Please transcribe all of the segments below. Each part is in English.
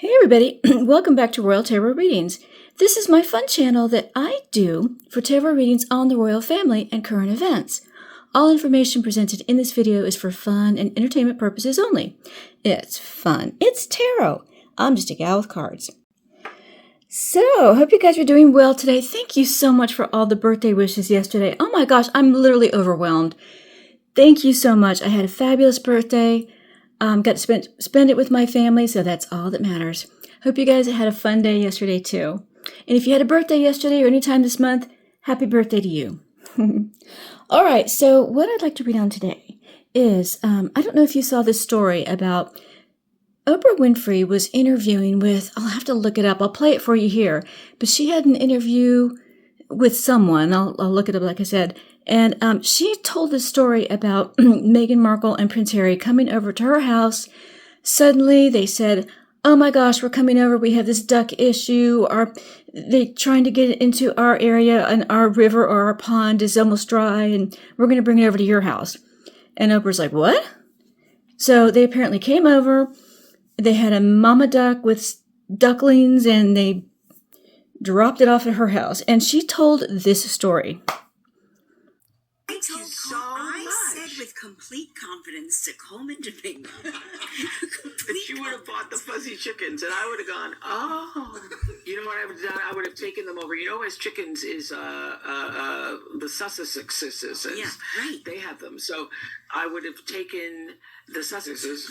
Hey everybody, welcome back to Royal Tarot Readings. This is my fun channel that I do for tarot readings on the royal family and current events. All information presented in this video is for fun and entertainment purposes only. It's fun. It's tarot. I'm just a gal with cards. So, hope you guys are doing well today. Thank you so much for all the birthday wishes yesterday. Oh my gosh, I'm literally overwhelmed. Thank you so much. I had a fabulous birthday. Got to spend it with my family, so that's all that matters. Hope you guys had a fun day yesterday, too. And if you had a birthday yesterday or anytime this month, happy birthday to you. All right, so what I'd like to read on today is, I don't know if you saw this story about Oprah Winfrey was interviewing with, I'll have to look it up, I'll play it for you here, but she had an interview with someone, I'll look it up like I said, and she told this story about Meghan Markle and Prince Harry coming over to her house. Suddenly they said, oh my gosh, we're coming over, we have this duck issue, they're trying to get into our area and our river or our pond is almost dry and we're going to bring it over to your house. And Oprah's like, what? So they apparently came over, they had a mama duck with ducklings and they dropped it off at her house. And she told this story. I said with complete confidence to Coleman to Bing. She would have bought the fuzzy chickens, and I would have gone, oh. You know what I would have done? I would have taken them over. You know, as chickens is the Sussexes. Yeah, right. They have them. So I would have taken the Sussexes.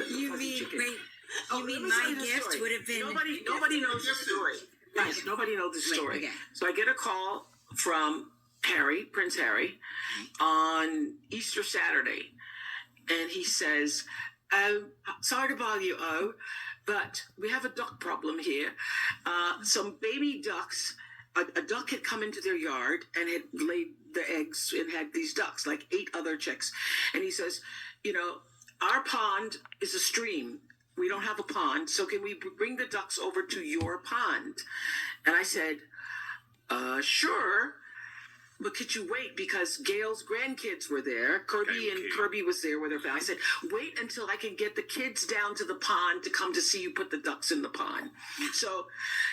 You mean my gift would have been... Nobody knows the story. Guys, nobody knows the story. Okay. So I get a call from Prince Harry, on Easter Saturday. And he says, sorry to bother you, but we have a duck problem here. Some baby ducks, a duck had come into their yard and had laid the eggs and had these ducks, like 8 other chicks. And he says, you know, our pond is a stream. We don't have a pond, so can we bring the ducks over to your pond? And I said, sure. But could you wait? Because Gail's grandkids were there. Kirby was there with her family. I said, wait until I can get the kids down to the pond to come to see you put the ducks in the pond. So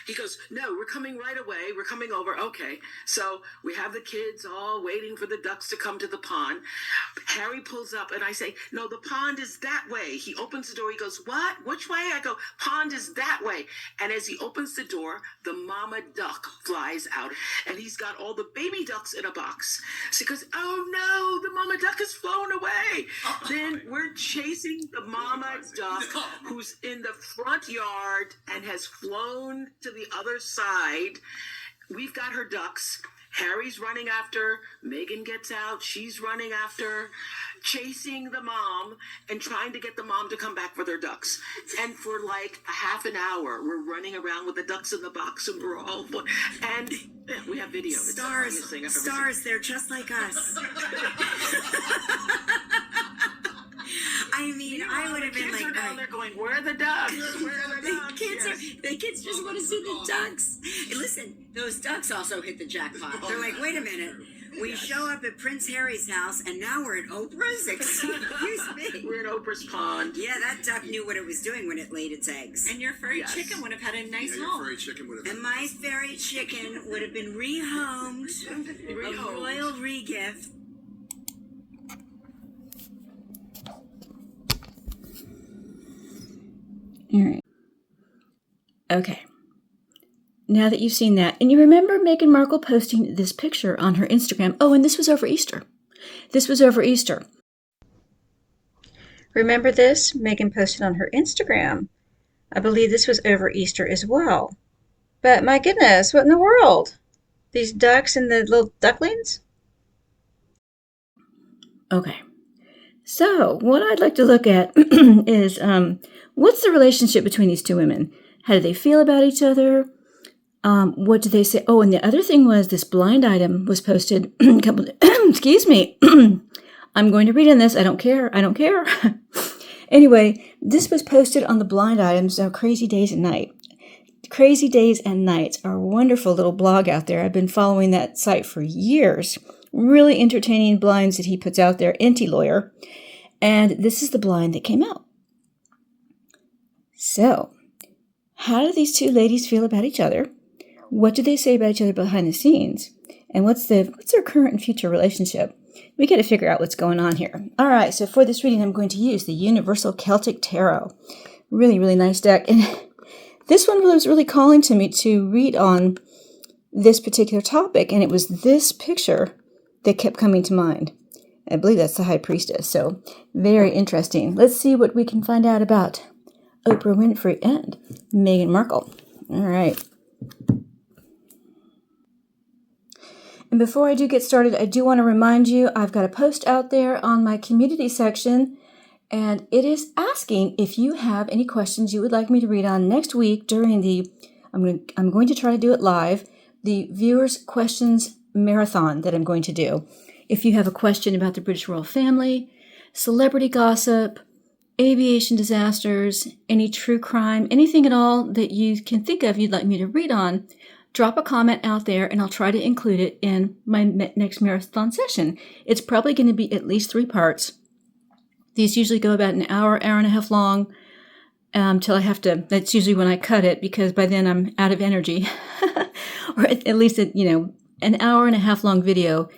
he goes, no, we're coming right away. We're coming over. Okay. So we have the kids all waiting for the ducks to come to the pond. Harry pulls up and I say, no, the pond is that way. He opens the door. He goes, what? Which way? I go, pond is that way. And as he opens the door, the mama duck flies out. And he's got all the baby ducks in a box. So he goes, oh no, the mama duck has flown away. Then we're chasing the mama duck who's in the front yard and has flown to the other side. We've got her ducks. Harry's running after. Meghan gets out. She's running after, chasing the mom and trying to get the mom to come back with her ducks. And for like a half an hour, we're running around with the ducks in the box and we're all... And we have video. Stars, they're just like us. I mean, I would have been like... The kids are down there going, where are the ducks? Where are the ducks? The kids just want to see the ducks. Hey, listen, those ducks also hit the jackpot. They're like, wait a minute. We show up at Prince Harry's house, and now we're at Oprah's? Excuse me. We're in Oprah's pond. Yeah, that duck knew what it was doing when it laid its eggs. And your furry chicken would have had a nice home. And my fairy chicken would have been rehomed. A royal regift. All right. Okay. Now that you've seen that, and you remember Meghan Markle posting this picture on her Instagram. Oh, and this was over Easter. Remember this? Meghan posted on her Instagram. I believe this was over Easter as well. But my goodness, what in the world? These ducks and the little ducklings? Okay. So, what I'd like to look at is what's the relationship between these two women? How do they feel about each other? What do they say? Oh, and the other thing was this blind item was posted a couple excuse me. I'm going to read in this. I don't care. Anyway, this was posted on the blind items of Crazy Days and Night. Crazy Days and Nights are a wonderful little blog out there. I've been following that site for years. Really entertaining blinds that he puts out there, anti-lawyer. And this is the blind that came out. So, How do these two ladies feel about each other? What do they say about each other behind the scenes? And what's their current and future relationship? We got to figure out what's going on here. All right, so for this reading, I'm going to use the Universal Celtic Tarot. Really, really nice deck. And this one was really calling to me to read on this particular topic, and it was this picture that kept coming to mind. I believe that's the High Priestess, so very interesting. Let's see what we can find out about Oprah Winfrey and Meghan Markle. All right. And before I do get started, I do want to remind you, I've got a post out there on my community section, and it is asking if you have any questions you would like me to read on next week during the, I'm going to try to do it live, the viewers' questions marathon that I'm going to do. If you have a question about the British royal family, celebrity gossip, aviation disasters, any true crime, anything at all that you can think of you'd like me to read on, drop a comment out there and I'll try to include it in my next marathon session. It's probably going to be at least 3 parts. These usually go about an hour, hour and a half long, till I have to, that's usually when I cut it because by then I'm out of energy. Or at least, an hour and a half long video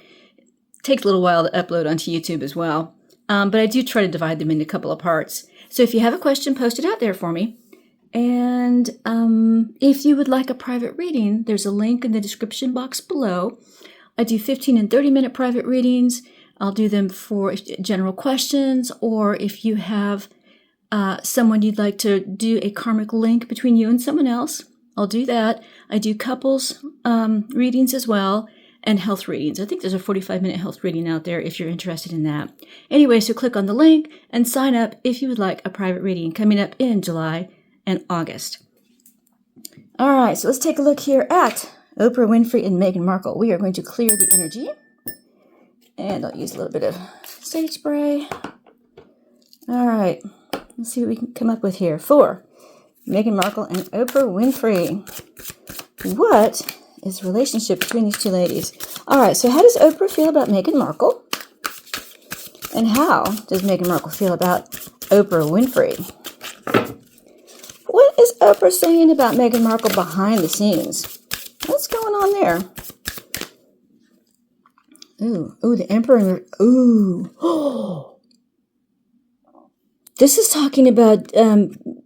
takes a little while to upload onto YouTube as well. But I do try to divide them into a couple of parts. So if you have a question, post it out there for me. And if you would like a private reading, there's a link in the description box below. I do 15 and 30-minute private readings. I'll do them for general questions, or if you have someone you'd like to do a karmic link between you and someone else, I'll do that. I do couples readings as well, and health readings. I think there's a 45-minute health reading out there if you're interested in that. Anyway, so click on the link and sign up if you would like a private reading coming up in July and August. All right, so let's take a look here at Oprah Winfrey and Meghan Markle. We are going to clear the energy, and I'll use a little bit of sage spray. All right, let's see what we can come up with here for Meghan Markle and Oprah Winfrey. What is the relationship between these two ladies? All right, so how does Oprah feel about Meghan Markle? And how does Meghan Markle feel about Oprah Winfrey? What is Oprah saying about Meghan Markle behind the scenes? What's going on there? Ooh, the Emperor. Ooh. This is talking about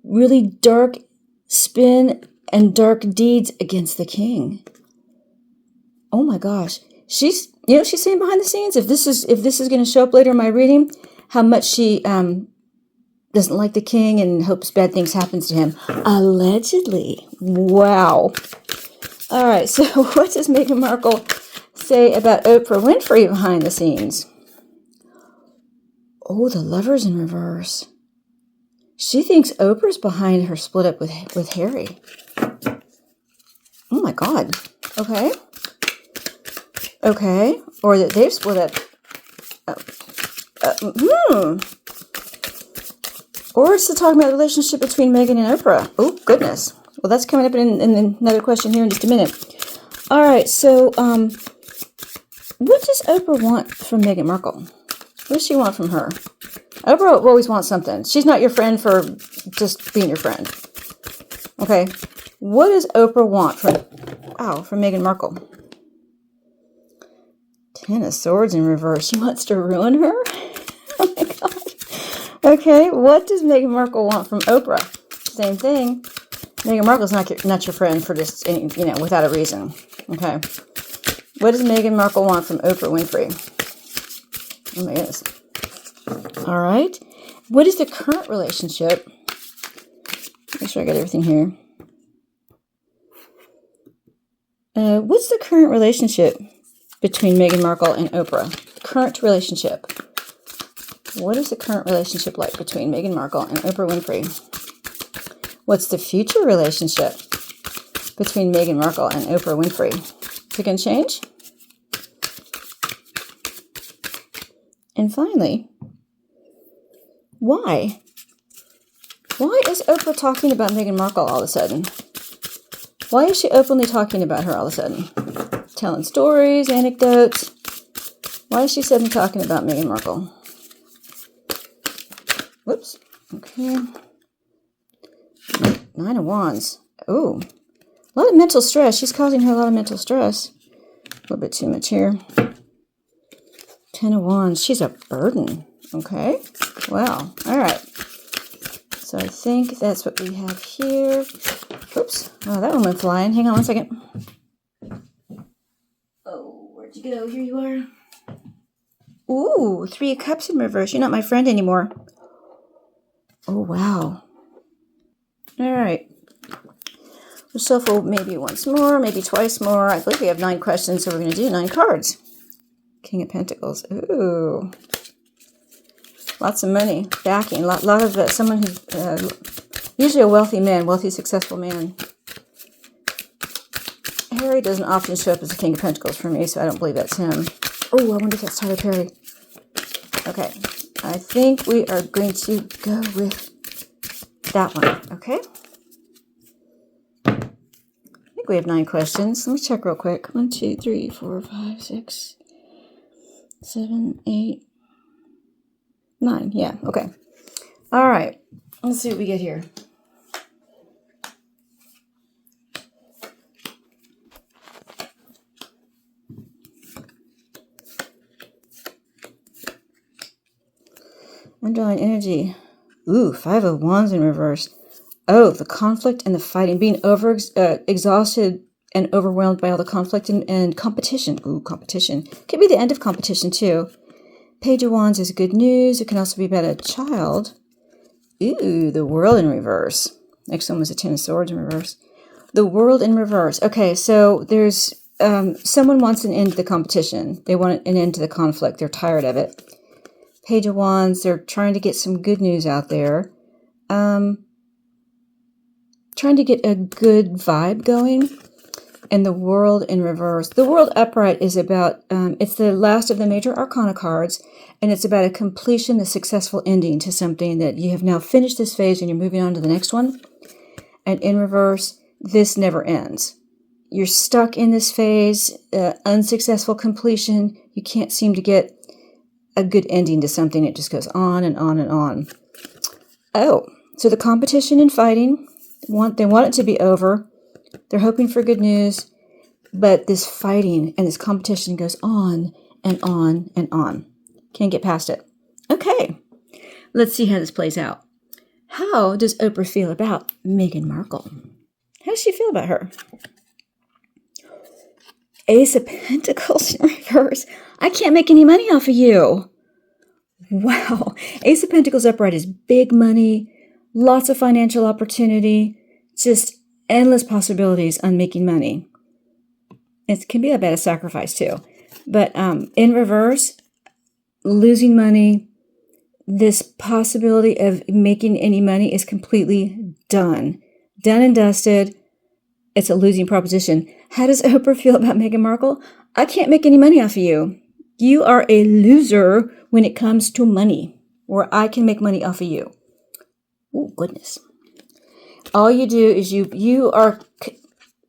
really dark spin and dark deeds against the king. Oh my gosh. She's saying behind the scenes, if this is going to show up later in my reading, how much she doesn't like the king and hopes bad things happens to him. Allegedly. Wow. All right, so what does Meghan Markle say about Oprah Winfrey behind the scenes? Oh, the Lovers in reverse. She thinks Oprah's behind her split up with Harry. Oh my God. Okay. Or that they've split up. Or it's talking about the relationship between Meghan and Oprah. Oh, goodness. Well, that's coming up in another question here in just a minute. All right, so what does Oprah want from Meghan Markle? What does she want from her? Oprah always wants something. She's not your friend for just being your friend. Okay. What does Oprah want from Meghan Markle? 10 of Swords in reverse. She wants to ruin her? Oh my God. Okay. What does Meghan Markle want from Oprah? Same thing. Meghan Markle's not your friend for just, without a reason. Okay. What does Meghan Markle want from Oprah Winfrey? Oh my goodness. All right. What is the current relationship? Make sure I got everything here. What's the current relationship between Meghan Markle and Oprah? Current relationship. What is the current relationship like between Meghan Markle and Oprah Winfrey? What's the future relationship between Meghan Markle and Oprah Winfrey? Is it going to change? And finally, why? Why is Oprah talking about Meghan Markle all of a sudden? Why is she openly talking about her all of a sudden? Telling stories, anecdotes. Why is she suddenly talking about Meghan Markle? Whoops. Okay. 9 of Wands. Oh, a lot of mental stress. She's causing her a lot of mental stress. A little bit too much here. 10 of Wands. She's a burden. Okay. Wow. All right. So I think that's what we have here. Oops. Oh, that one went flying. Hang on one second. Oh, where'd you go? Here you are. Ooh, 3 of Cups in reverse. You're not my friend anymore. Oh, wow. All right. We'll shuffle maybe once more, maybe twice more. I believe we have 9 questions, so we're going to do 9 cards. King of Pentacles. Ooh. Lots of money. Backing. A lot of someone who's usually a wealthy man, wealthy, successful man. Harry doesn't often show up as the King of Pentacles for me, so I don't believe that's him. Oh, I wonder if that's Tyler Perry. Okay. I think we are going to go with that one. Okay. I think we have 9 questions. Let me check real quick. 1, 2, 3, 4, 5, 6, 7, 8, 9. Yeah, okay. All right. Let's see what we get here. Underlying energy. Ooh, 5 of Wands in reverse. Oh, the conflict and the fighting. Being exhausted and overwhelmed by all the conflict and competition. Ooh, competition. Could be the end of competition, too. Page of Wands is good news. It can also be about a child. Ooh, the World in reverse. Next one was a 10 of Swords in reverse. The World in reverse. Okay, so there's someone wants an end to the competition. They want an end to the conflict. They're tired of it. Page of Wands, they're trying to get some good news out there. Trying to get a good vibe going. And the World in reverse. The World upright is about, it's the last of the major arcana cards, and it's about a completion, a successful ending to something that you have now finished this phase and you're moving on to the next one. And in reverse, this never ends. You're stuck in this phase, unsuccessful completion. You can't seem to get a good ending to something. It just goes on and on and on. Oh, so the competition and fighting, they want it to be over. They're hoping for good news, but this fighting and this competition goes on and on and on. Can't get past it. Okay, let's see how this plays out. How does Oprah feel about Meghan Markle? How does she feel about her? Ace of Pentacles in reverse. I can't make any money off of you. Wow. Ace of Pentacles upright is big money, lots of financial opportunity, just endless possibilities on making money. It can be about a sacrifice too. But in reverse, losing money, this possibility of making any money is completely done. Done and dusted. It's a losing proposition. How does Oprah feel about Meghan Markle? I can't make any money off of you. You are a loser when it comes to money, where I can make money off of you. Oh, goodness. All you do is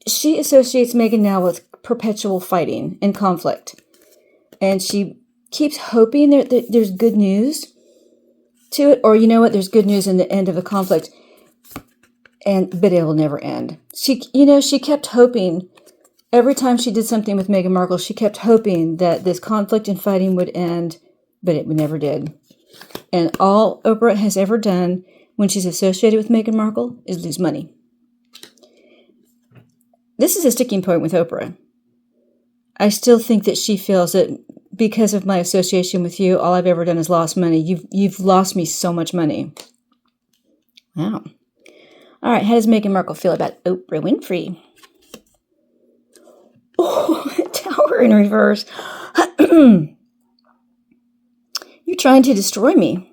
she associates Meghan now with perpetual fighting and conflict. And she keeps hoping that there's good news to it, or you know what, there's good news in the end of a conflict, but it will never end. She kept hoping, every time she did something with Meghan Markle, she kept hoping that this conflict and fighting would end, but it never did. And all Oprah has ever done when she's associated with Meghan Markle is lose money. This is a sticking point with Oprah. I still think that she feels that because of my association with you, all I've ever done is lost money. You've lost me so much money. Wow. All right, how does Meghan Markle feel about Oprah Winfrey? Oh, Tower in reverse. You're trying to destroy me.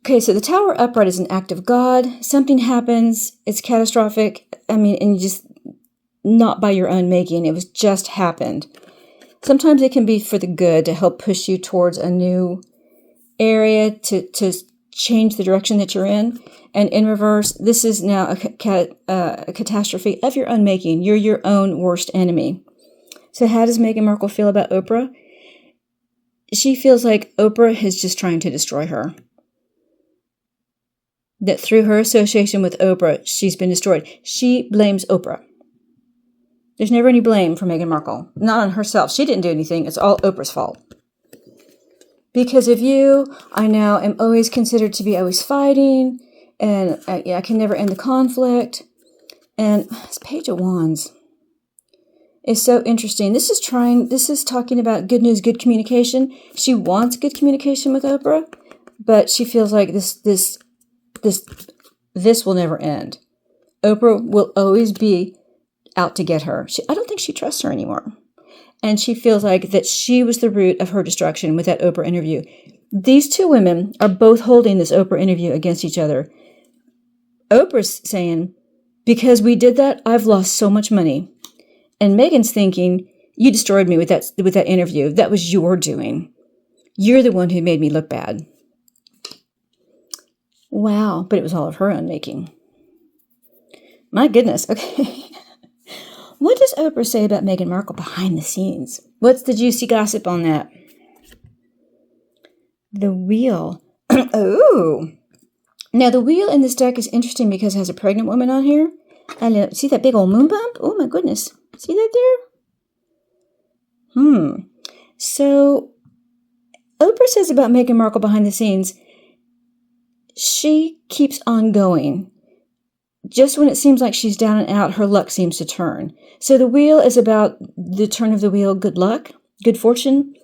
Okay, so the Tower upright is an act of God. Something happens, it's catastrophic. And you just, not by your own making. It was just happened. Sometimes it can be for the good to help push you towards a new area, to change the direction that you're in. And in reverse, this is now a catastrophe of your own making. You're your own worst enemy. So how does Meghan Markle feel about Oprah? She feels like Oprah is just trying to destroy her. that through her association with Oprah, she's been destroyed. She blames Oprah. There's never any blame for Meghan Markle. Not on herself. She didn't do anything. It's all Oprah's fault. Because of you, I now am always considered to be always fighting, and I can never end the conflict. And this Page of Wands is so interesting. This is talking about good news, good communication. She wants good communication with Oprah, but she feels like this will never end. Oprah will always be out to get her. I don't think she trusts her anymore. And she feels like that she was the root of her destruction with that Oprah interview. These two women are both holding this Oprah interview against each other. Oprah's saying, because we did that, I've lost so much money. And Meghan's thinking, you destroyed me with that interview. That was your doing. You're the one who made me look bad. Wow, but it was all of her own making. My goodness, okay. What does Oprah say about Meghan Markle behind the scenes? What's the juicy gossip on that? The wheel. Oh. Now, the wheel in this deck is interesting because it has a pregnant woman on here. And see that big old moon bump? Oh, my goodness. See that there? So, Oprah says about Meghan Markle behind the scenes, she keeps on going. Just when it seems like she's down and out, her luck seems to turn. So the wheel is about the turn of the wheel, good luck, good fortune.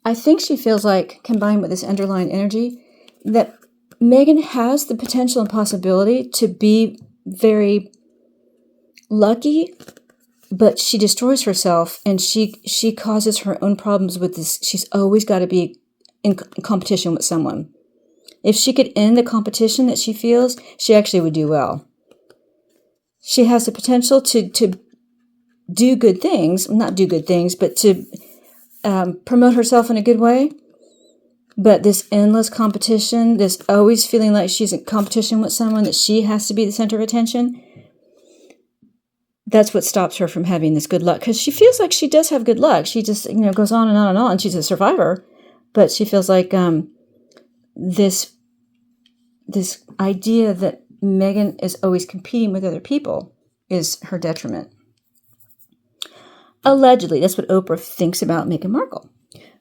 I think she feels like, combined with this underlying energy, that Meghan has the potential and possibility to be very lucky, but she destroys herself and she causes her own problems with this. She's always got to be in competition with someone. If she could end the competition that she feels, she actually would do well. She has the potential to do good things, not do good things, but to promote herself in a good way. But this endless competition, this always feeling like she's in competition with someone, that she has to be the center of attention, that's what stops her from having this good luck. Because she feels like she does have good luck. She just, goes on and on and on. She's a survivor. But she feels like this idea that Meghan is always competing with other people is her detriment. Allegedly, that's what Oprah thinks about Meghan Markle.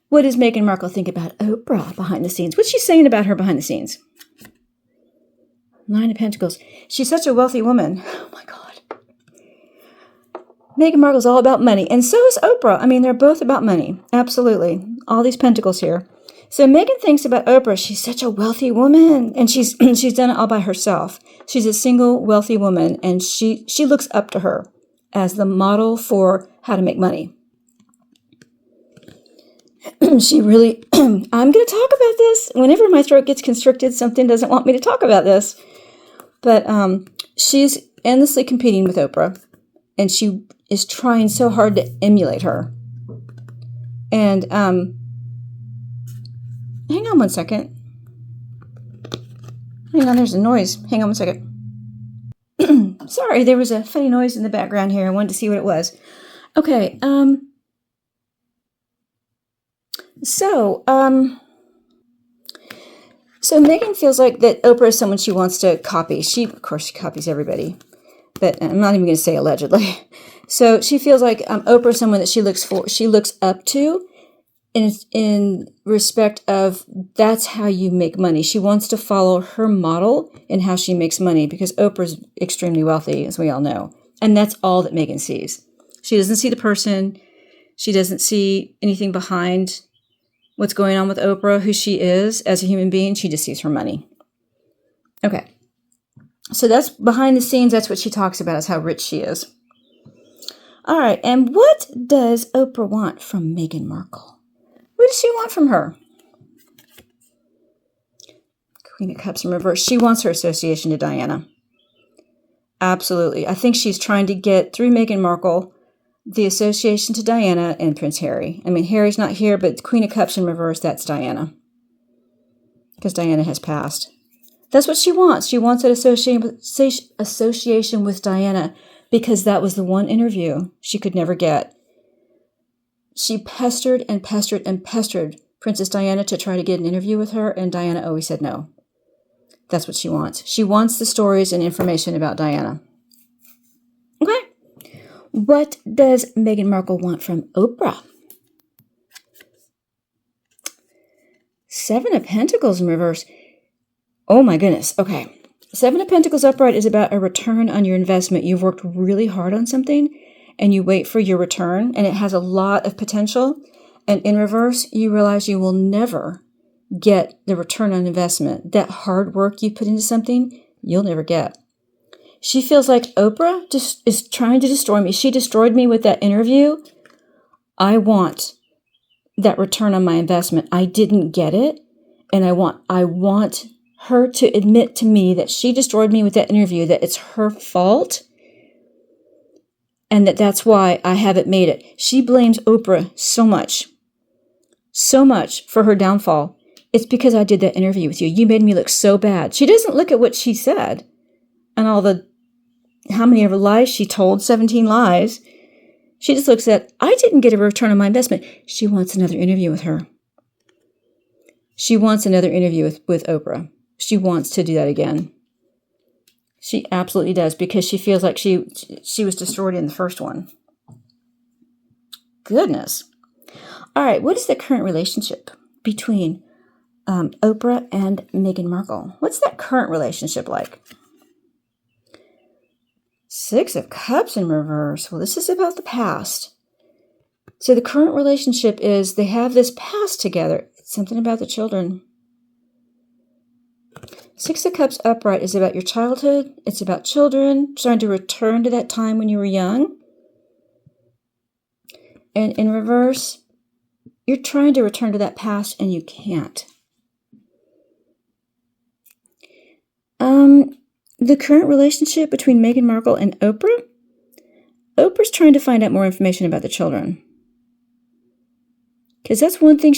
What does Meghan Markle think about Oprah behind the scenes? What's she saying about her behind the scenes? Nine of Pentacles. She's such a wealthy woman. Oh my God. Meghan Markle's all about money. And so is Oprah. I mean, they're both about money. Absolutely. All these pentacles here. So Meghan thinks about Oprah. She's such a wealthy woman. And she's done it all by herself. She's a single wealthy woman. And she looks up to her as the model for how to make money. She really, I'm going to talk about this. Whenever my throat gets constricted, something doesn't want me to talk about this. But she's endlessly competing with Oprah. And she is trying so hard to emulate her. And hang on one second. Hang on, there's a noise. Hang on one second. Sorry, there was a funny noise in the background here. I wanted to see what it was. Okay, So Meghan feels like that Oprah is someone she wants to copy. Of course, she copies everybody, but I'm not even going to say allegedly. So she feels like Oprah is someone that she looks up to in respect of that's how you make money. She wants to follow her model in how she makes money because Oprah's extremely wealthy, as we all know. And that's all that Meghan sees. She doesn't see the person. She doesn't see anything behind what's going on with Oprah, who she is as a human being. She just sees her money. Okay. So that's behind the scenes. That's what she talks about, is how rich she is. All right. And what does Oprah want from Meghan Markle? What does she want from her? Queen of Cups in reverse. She wants her association to Diana. Absolutely. I think she's trying to get, through Meghan Markle, the association to Diana and Prince Harry. I mean, Harry's not here, but Queen of Cups in reverse, that's Diana. Because Diana has passed. That's what she wants. She wants that association with Diana because that was the one interview she could never get. She pestered and pestered and pestered Princess Diana to try to get an interview with her, and Diana always said no. That's what she wants. She wants the stories and information about Diana. Okay. What does Meghan Markle want from Oprah? 7 of Pentacles in reverse. Oh my goodness. Okay. 7 of Pentacles upright is about a return on your investment. You've worked really hard on something and you wait for your return and it has a lot of potential. And in reverse, you realize you will never get the return on investment. That hard work you put into something, you'll never get. She feels like Oprah just is trying to destroy me. She destroyed me with that interview. I want that return on my investment. I didn't get it. And I want her to admit to me that she destroyed me with that interview, that it's her fault, and that's why I haven't made it. She blames Oprah so much for her downfall. It's because I did that interview with you. You made me look so bad. She doesn't look at what she said and how many of her lies she told, 17 lies. She just looks at, I didn't get a return on my investment. She wants another interview with her. She wants another interview with Oprah. She wants to do that again. She absolutely does, because she feels like she was destroyed in the first one. Goodness. All right, what is the current relationship between Oprah and Meghan Markle? What's that current relationship like? 6 of Cups in reverse. Well, this is about the past. So the current relationship is they have this past together. It's something about the children. 6 of Cups upright is about your childhood. It's about children, trying to return to that time when you were young. And in reverse, you're trying to return to that past and you can't. The current relationship between Meghan Markle and Oprah? Oprah's trying to find out more information about the children. Because that's one thing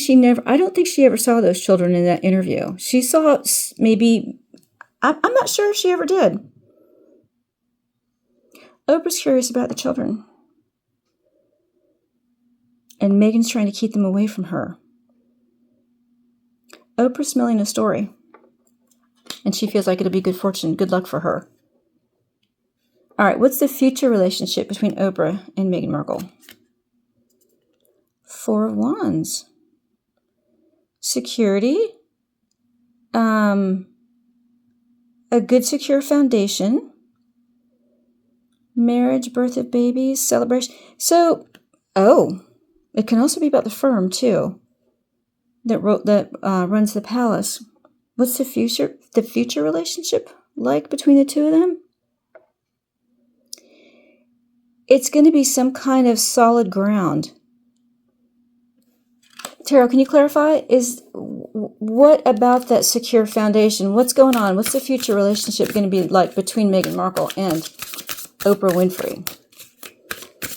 I don't think she ever saw those children in that interview. She saw maybe, I'm not sure if she ever did. Oprah's curious about the children. And Meghan's trying to keep them away from her. Oprah's smelling a story. And she feels like it'll be good fortune, good luck for her. All right, what's the future relationship between Oprah and Meghan Markle? 4 of Wands. Security. A good secure foundation. Marriage, birth of babies, celebration. So, it can also be about the firm too. That runs the palace. What's the future relationship like between the two of them? It's going to be some kind of solid ground. Tarot, can you clarify? What about that secure foundation? What's going on? What's the future relationship going to be like between Meghan Markle and Oprah Winfrey?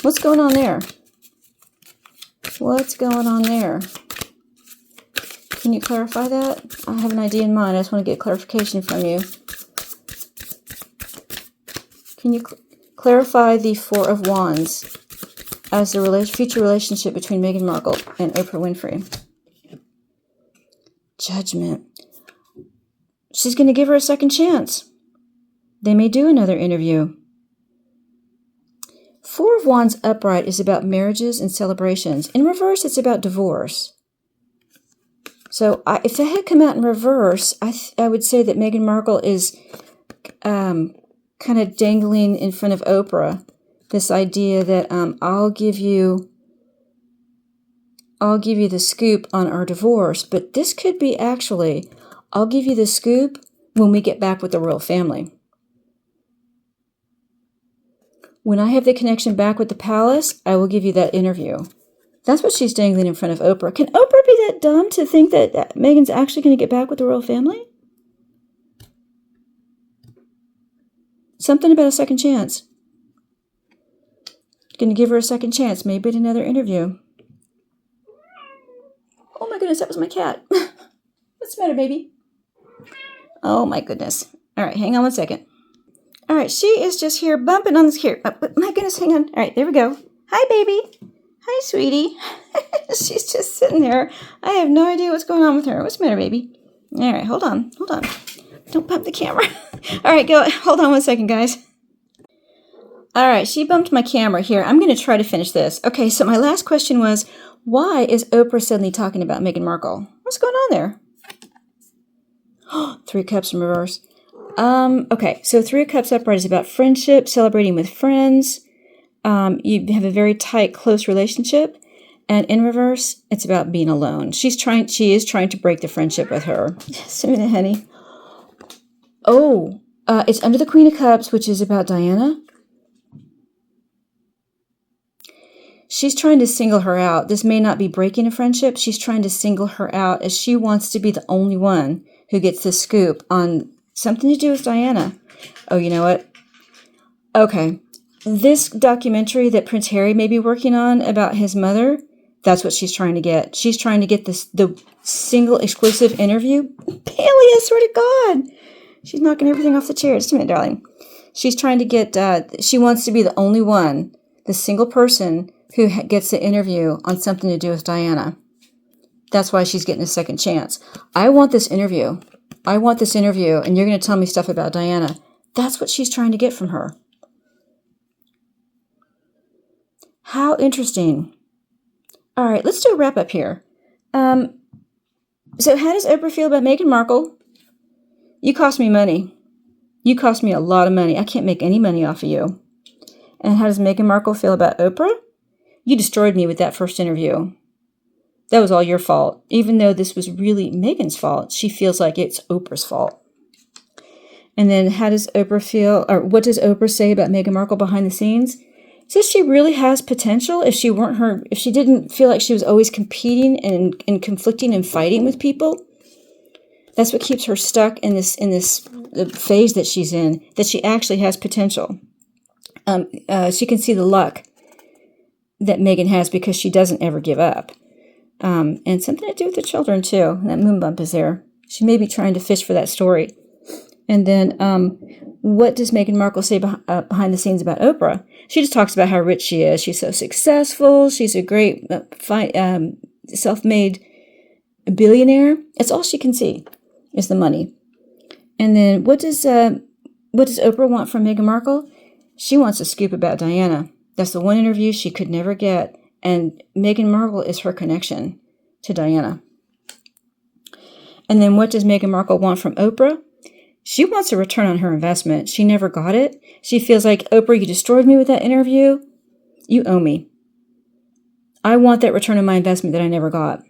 What's going on there? What's going on there? Can you clarify that? I have an idea in mind. I just want to get clarification from you. Can you clarify the 4 of Wands as the future relationship between Meghan Markle and Oprah Winfrey? Judgment. She's going to give her a second chance. They may do another interview. 4 of Wands upright is about marriages and celebrations. In reverse, it's about divorce. So if that had come out in reverse, I would say that Meghan Markle is kind of dangling in front of Oprah this idea that I'll give you the scoop on our divorce, but this could be actually, I'll give you the scoop when we get back with the royal family. When I have the connection back with the palace, I will give you that interview. That's what she's dangling in front of Oprah. Can Oprah be that dumb to think that Meghan's actually going to get back with the royal family? Something about a second chance. Going to give her a second chance, maybe at another interview. Oh my goodness, that was my cat. What's the matter, baby? Oh my goodness. All right, hang on one second. All right, she is just here bumping on this here. Oh, my goodness, hang on. All right, there we go. Hi, baby. Hi, sweetie. She's just sitting there. I have no idea what's going on with her. What's the matter, baby? All right, hold on. Don't bump the camera. All right, go. Hold on one second, guys. All right, she bumped my camera here. I'm going to try to finish this. Okay, so my last question was, why is Oprah suddenly talking about Meghan Markle? What's going on there? Three of Cups in reverse. Okay, so Three of Cups upright is about friendship, celebrating with friends. You have a very tight, close relationship. And in reverse, it's about being alone. She is trying to break the friendship with her. Send me the honey. Oh, it's under the Queen of Cups, which is about Diana. She's trying to single her out. This may not be breaking a friendship. She's trying to single her out as she wants to be the only one who gets the scoop on something to do with Diana. Oh, you know what? Okay. This documentary that Prince Harry may be working on about his mother, that's what she's trying to get. She's trying to get the single exclusive interview. Bailey, I swear to God. She's knocking everything off the chair. Just a minute, darling. She's trying to get, she wants to be the only one, the single person who gets the interview on something to do with Diana. That's why she's getting a second chance. I want this interview. And you're going to tell me stuff about Diana. That's what she's trying to get from her. How interesting. All right, let's do a wrap up here. So how does Oprah feel about Meghan Markle? You cost me money. You cost me a lot of money. I can't make any money off of you. And how does Meghan Markle feel about Oprah? You destroyed me with that first interview. That was all your fault. Even though this was really Meghan's fault, she feels like it's Oprah's fault. And then how does Oprah feel, or what does Oprah say about Meghan Markle behind the scenes? Says she really has potential if she didn't feel like she was always competing and conflicting and fighting with people. That's what keeps her stuck in this phase that she's in, that she actually has potential. She can see the luck that Meghan has because she doesn't ever give up. And something to do with the children, too. That moon bump is there. She may be trying to fish for that story. And then what does Meghan Markle say behind the scenes about Oprah? She just talks about how rich she is. She's so successful. She's a great self-made billionaire. It's all she can see is the money. And then what does Oprah want from Meghan Markle? She wants a scoop about Diana. That's the one interview she could never get. And Meghan Markle is her connection to Diana. And then what does Meghan Markle want from Oprah? She wants a return on her investment. She never got it. She feels like, Oprah, you destroyed me with that interview. You owe me. I want that return on my investment that I never got.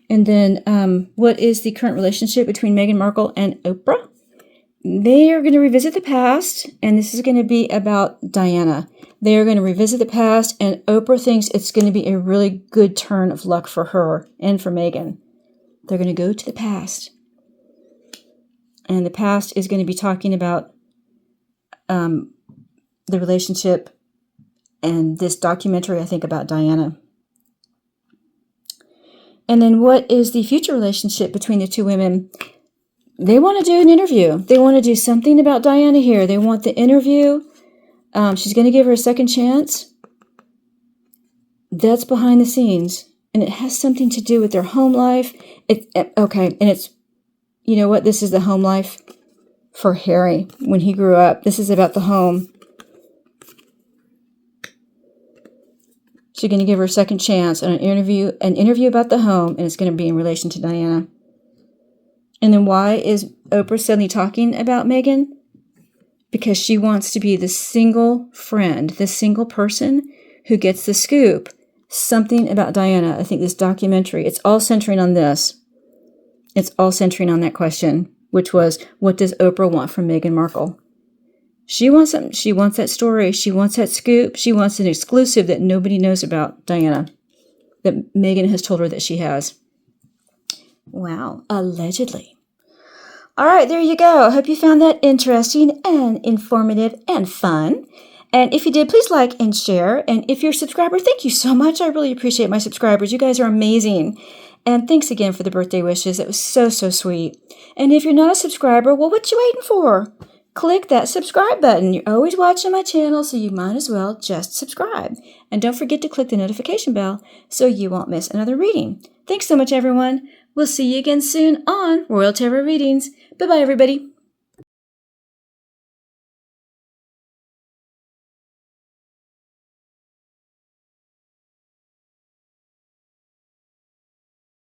And then what is the current relationship between Meghan Markle and Oprah? They are going to revisit the past, and this is going to be about Diana. They are going to revisit the past, and Oprah thinks it's going to be a really good turn of luck for her and for Meghan. They're going to go to the past. And the past is going to be talking about the relationship and this documentary, I think, about Diana. And then what is the future relationship between the two women? They want to do an interview. They want to do something about Diana here. They want the interview. She's going to give her a second chance. That's behind the scenes. And it has something to do with their home life. Okay, and it's, you know what? This is the home life for Harry when he grew up. This is about the home. She's going to give her a second chance on an interview about the home, and it's going to be in relation to Diana. And then why is Oprah suddenly talking about Meghan? Because she wants to be the single friend, the single person who gets the scoop. Something about Diana. I think this documentary, it's all centering on this. It's all centering on that question, which was, what does Oprah want from Meghan Markle? She wants something. She wants that story. She wants that scoop. She wants an exclusive that nobody knows about Diana, that Meghan has told her that she has. Wow, allegedly. All right, there you go. I hope you found that interesting and informative and fun. And if you did, please like and share. And if you're a subscriber, thank you so much. I really appreciate my subscribers. You guys are amazing. And thanks again for the birthday wishes. It was so, so sweet. And if you're not a subscriber, well, what you waiting for? click that subscribe button. You're always watching my channel, so you might as well just subscribe. And don't forget to click the notification bell so you won't miss another reading. Thanks so much, everyone. We'll see you again soon on Royal Tarot Readings. Bye-bye, everybody.